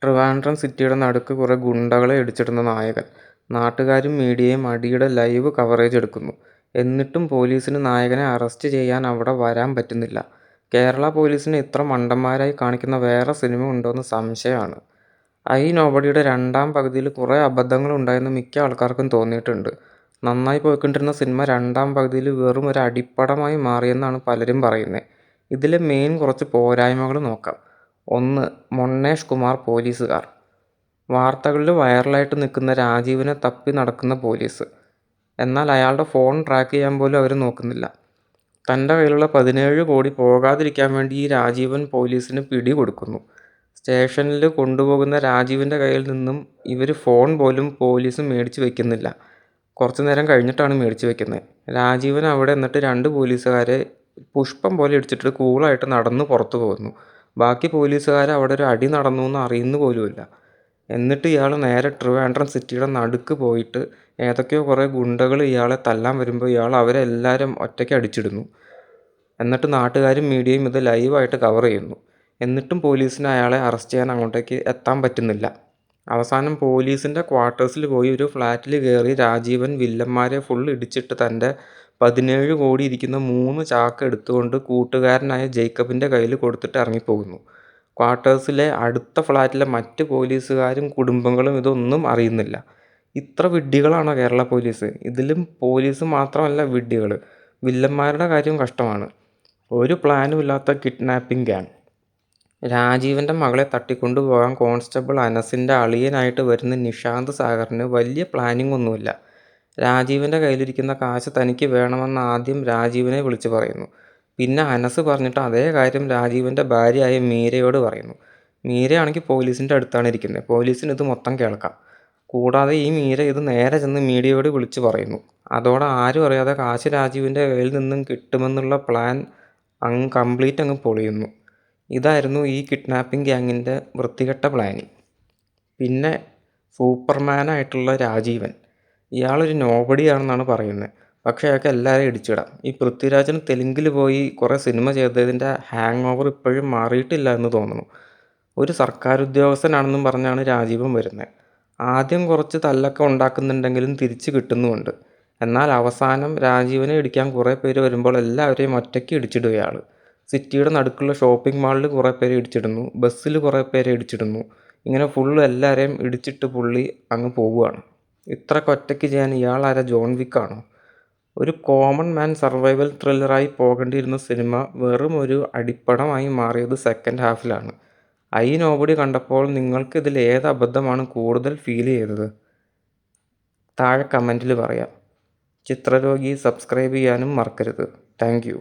ട്രിവാൻഡ്രം സിറ്റിയുടെ നടുക്ക് കുറെ ഗുണ്ടകളെ ഇടിച്ചിടുന്ന നായകൻ. നാട്ടുകാരും മീഡിയയും അടിയുടെ ലൈവ് കവറേജ് എടുക്കുന്നു. എന്നിട്ടും പോലീസിന് നായകനെ അറസ്റ്റ് ചെയ്യാൻ അവിടെ വരാൻ പറ്റുന്നില്ല. കേരള പോലീസിനെ ഇത്ര മണ്ടന്മാരായി കാണിക്കുന്ന വേറെ സിനിമ ഉണ്ടോയെന്ന് സംശയമാണ്. ഐ നോബഡിയുടെ രണ്ടാം പകുതിയിൽ കുറേ അബദ്ധങ്ങളുണ്ടായെന്ന് മിക്ക ആൾക്കാർക്കും തോന്നിയിട്ടുണ്ട്. നന്നായി പോയിക്കൊണ്ടിരുന്ന സിനിമ രണ്ടാം പകുതിയിൽ വെറും ഒരു അടിപ്പടമായി മാറിയെന്നാണ് പലരും പറയുന്നത്. ഇതിലെ മെയിൻ കുറച്ച് പോരായ്മകൾ നോക്കാം. 1. മൊണ്ണേഷ് കുമാർ പോലീസുകാർ. വാർത്തകളിൽ വൈറലായിട്ട് നിൽക്കുന്ന രാജീവിനെ തപ്പി നടക്കുന്ന പോലീസ്. എന്നാൽ അയാളുടെ ഫോൺ ട്രാക്ക് ചെയ്യാൻ പോലും അവർ നോക്കുന്നില്ല. തൻ്റെ കയ്യിലുള്ള 17 കോടി പോകാതിരിക്കാൻ വേണ്ടി ഈ രാജീവൻ പോലീസിന് പിടി കൊടുക്കുന്നു. സ്റ്റേഷനിൽ കൊണ്ടുപോകുന്ന രാജീവിൻ്റെ കയ്യിൽ നിന്നും ഇവർ ഫോൺ പോലും പോലീസ് മേടിച്ച് വയ്ക്കുന്നില്ല. കുറച്ച് നേരം കഴിഞ്ഞിട്ടാണ് മേടിച്ച് വയ്ക്കുന്നത്. രാജീവൻ അവിടെ എന്നിട്ട് 2 പോലീസുകാരെ പുഷ്പം പോലെ ഇടിച്ചിട്ട് കൂളായിട്ട് നടന്ന് പുറത്തു പോകുന്നു. ബാക്കി പോലീസുകാർ അവിടെ ഒരു അടി നടന്നു എന്ന് അറിയുന്ന പോലുമില്ല. എന്നിട്ട് ഇയാൾ നേരെ ട്രിവാൻഡ്രം സിറ്റിയുടെ നടുക്ക് പോയിട്ട് ഏതൊക്കെയോ കുറേ ഗുണ്ടകൾ ഇയാളെ തല്ലാൻ വരുമ്പോൾ ഇയാൾ അവരെ എല്ലാവരും ഒറ്റയ്ക്ക് അടിച്ചിടുന്നു. എന്നിട്ട് നാട്ടുകാരും മീഡിയയും ഇത് ലൈവായിട്ട് കവർ ചെയ്യുന്നു. എന്നിട്ടും പോലീസിന് അയാളെ അറസ്റ്റ് ചെയ്യാൻ അങ്ങോട്ടേക്ക് എത്താൻ പറ്റുന്നില്ല. അവസാനം പോലീസിൻ്റെ ക്വാർട്ടേഴ്സിൽ പോയി ഒരു ഫ്ലാറ്റിൽ കയറി രാജീവൻ വില്ലന്മാരെ ഫുൾ ഇടിച്ചിട്ട് തൻ്റെ 17 കോടി ഇരിക്കുന്ന 3 ചാക്ക് എടുത്തുകൊണ്ട് കൂട്ടുകാരനായ ജേക്കബിൻ്റെ കയ്യിൽ കൊടുത്തിട്ട് ഇറങ്ങിപ്പോകുന്നു. ക്വാർട്ടേഴ്സിലെ അടുത്ത ഫ്ലാറ്റിലെ മറ്റ് പോലീസുകാരും കുടുംബങ്ങളും ഇതൊന്നും അറിയുന്നില്ല. ഇത്ര വിഡ്ഢികളാണോ കേരള പോലീസ്? ഇതിലും പോലീസ് മാത്രമല്ല വിഡ്ഢികൾ, വില്ലന്മാരുടെ കാര്യം കഷ്ടമാണ്. ഒരു പ്ലാനും ഇല്ലാത്ത കിഡ്നാപ്പിംഗ് ഗ്യാങ്. രാജീവൻ്റെ മകളെ തട്ടിക്കൊണ്ടുപോകാൻ കോൺസ്റ്റബിൾ അനസിൻ്റെ അളിയനായിട്ട് വരുന്ന നിഷാന്ത് സാഗറിന് വലിയ പ്ലാനിംഗ് ഒന്നുമില്ല. രാജീവൻ്റെ കയ്യിലിരിക്കുന്ന കാശ് തനിക്ക് വേണമെന്ന് ആദ്യം രാജീവിനെ വിളിച്ച് പറയുന്നു. പിന്നെ അനസ് പറഞ്ഞിട്ട് അതേ കാര്യം രാജീവൻ്റെ ഭാര്യയായ മീരയോട് പറയുന്നു. മീരയാണെങ്കിൽ പോലീസിൻ്റെ അടുത്താണ് ഇരിക്കുന്നത്. പോലീസിന് ഇത് മൊത്തം കേൾക്കാം. കൂടാതെ ഈ മീര ഇത് നേരെ ചെന്ന് മീഡിയയോട് വിളിച്ച് പറയുന്നു. അതോടെ ആരും അറിയാതെ കാശ് രാജീവിൻ്റെ കയ്യിൽ നിന്നും കിട്ടുമെന്നുള്ള പ്ലാൻ കംപ്ലീറ്റ് അങ്ങ് പൊളിയുന്നു. ഇതായിരുന്നു ഈ കിഡ്നാപ്പിംഗ് ഗ്യാങ്ങിൻ്റെ വൃത്തികെട്ട പ്ലാനിങ്. പിന്നെ സൂപ്പർമാനായിട്ടുള്ള രാജീവൻ. ഇയാളൊരു നോബഡിയാണെന്നാണ് പറയുന്നത്. പക്ഷേ അയാൾക്ക് എല്ലാവരെയും ഇടിച്ചിടാം. ഈ പൃഥ്വിരാജിന് തെലുങ്കിൽ പോയി കുറേ സിനിമ ചെയ്തതിൻ്റെ ഹാങ് ഓവർ ഇപ്പോഴും മാറിയിട്ടില്ല എന്ന് തോന്നുന്നു. ഒരു സർക്കാർ ഉദ്യോഗസ്ഥനാണെന്നും പറഞ്ഞാണ് രാജീവൻ വരുന്നത്. ആദ്യം കുറച്ച് തല്ലൊക്കെ ഉണ്ടാക്കുന്നുണ്ടെങ്കിലും തിരിച്ച് കിട്ടുന്നുമുണ്ട്. എന്നാൽ അവസാനം രാജീവനെ ഇടിക്കാൻ കുറേ പേര് വരുമ്പോൾ എല്ലാവരെയും ഒറ്റയ്ക്ക് ഇടിച്ചിടുകയാൾ. സിറ്റിയുടെ നടുക്കുള്ള ഷോപ്പിംഗ് മാളിൽ കുറേ പേരെ ഇടിച്ചിടുന്നു. ബസ്സിൽ കുറേ പേരെ ഇടിച്ചിടുന്നു. ഇങ്ങനെ ഫുള്ള് എല്ലാവരെയും ഇടിച്ചിട്ട് പുള്ളി അങ്ങ് പോവുകയാണ്. ഇത്രയ്ക്ക് ഒറ്റയ്ക്ക് ചെയ്യാൻ ഇയാളാരാ, ജോൺ വിക്കാണോ? ഒരു കോമൺ മാൻ സർവൈവൽ ത്രില്ലറായി പോകേണ്ടിയിരുന്ന സിനിമ വെറും ഒരു അടിപ്പടമായി മാറിയത് സെക്കൻഡ് ഹാഫിലാണ്. ഐ നോബഡി കണ്ടപ്പോൾ നിങ്ങൾക്ക് ഇതിൽ ഏത് അബദ്ധമാണ് കൂടുതൽ ഫീൽ ചെയ്തത്? താഴെ കമൻറ്റിൽ പറയാം. ചിത്രരോഗി സബ്സ്ക്രൈബ് ചെയ്യാനും മറക്കരുത്. Thank you.